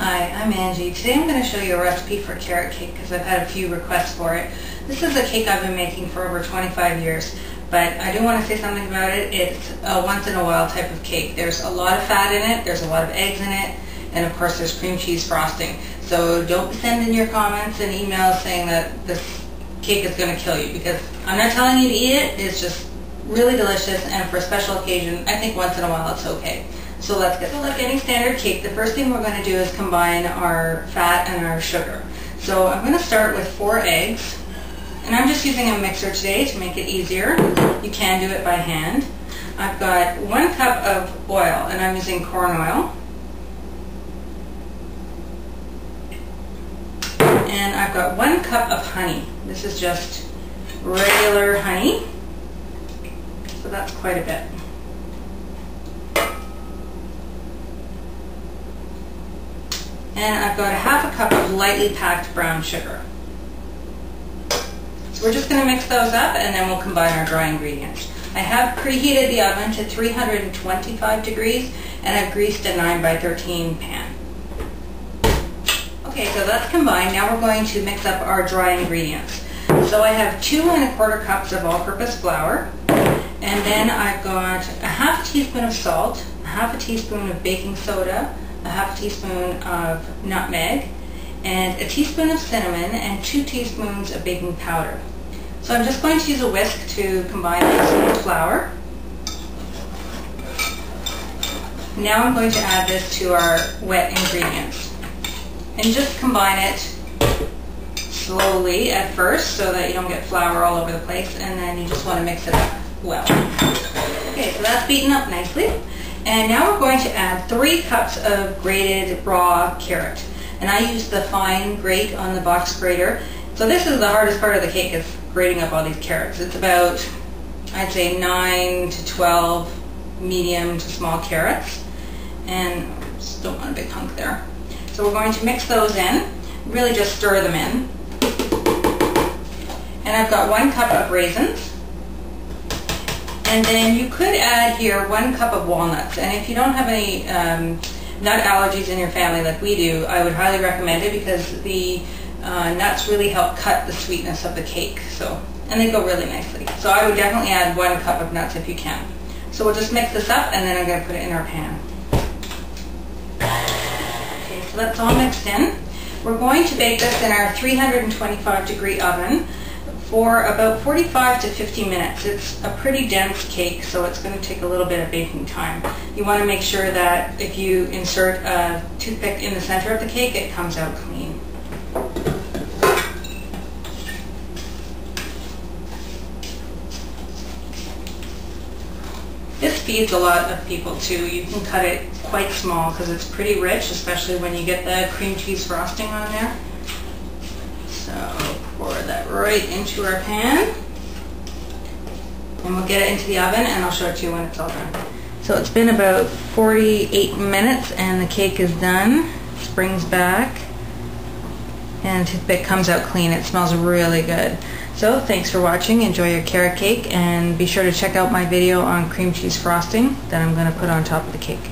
Hi, I'm Angie. Today I'm going to show you a recipe for carrot cake because I've had a few requests for it. This is a cake I've been making for over 25 years, but I do want to say something about it. It's a once in a while type of cake. There's a lot of fat in it, there's a lot of eggs in it, and of course there's cream cheese frosting. So don't be sending your comments and emails saying that this cake is going to kill you, because I'm not telling you to eat it. It's just really delicious, and for a special occasion, I think once in a while it's okay. So let's get. So like any standard cake, the first thing we're going to do is combine our fat and our sugar. So I'm going to start with 4 eggs, and I'm just using a mixer today to make it easier. You can do it by hand. I've got 1 cup of oil, and I'm using corn oil. And I've got 1 cup of honey. This is just regular honey, so that's quite a bit. And I've got 1/2 cup of lightly packed brown sugar. So we're just going to mix those up, and then we'll combine our dry ingredients. I have preheated the oven to 325 degrees, and I've greased a 9x13 pan. Okay, so that's combined. Now we're going to mix up our dry ingredients. So I have 2 1/4 cups of all-purpose flour, and then I've got 1/2 teaspoon of salt, 1/2 teaspoon of baking soda, 1/2 teaspoon of nutmeg, and 1 teaspoon of cinnamon, and 2 teaspoons of baking powder. So I'm just going to use a whisk to combine this with the flour. Now I'm going to add this to our wet ingredients. And just combine it slowly at first so that you don't get flour all over the place, and then you just want to mix it up well. Okay, so that's beaten up nicely. And now we're going to add 3 cups of grated raw carrot. And I use the fine grate on the box grater. So this is the hardest part of the cake, is grating up all these carrots. It's about, I'd say, 9 to 12 medium to small carrots. And I just don't want a big hunk there. So we're going to mix those in, really just stir them in. And I've got 1 cup of raisins. And then you could add here 1 cup of walnuts. And if you don't have any nut allergies in your family like we do, I would highly recommend it, because the nuts really help cut the sweetness of the cake. And they go really nicely. So I would definitely add 1 cup of nuts if you can. So we'll just mix this up, and then I'm going to put it in our pan. Okay, so that's all mixed in. We're going to bake this in our 325 degree oven for about 45 to 50 minutes. It's a pretty dense cake, so it's going to take a little bit of baking time. You want to make sure that if you insert a toothpick in the center of the cake, it comes out clean. This feeds a lot of people too. You can cut it quite small because it's pretty rich, especially when you get the cream cheese frosting on there. So pour that right into our pan, and we'll get it into the oven, and I'll show it to you when it's all done. So it's been about 48 minutes, and the cake is done. Springs back, and the toothpick comes out clean. It smells really good. So thanks for watching. Enjoy your carrot cake, and be sure to check out my video on cream cheese frosting that I'm going to put on top of the cake.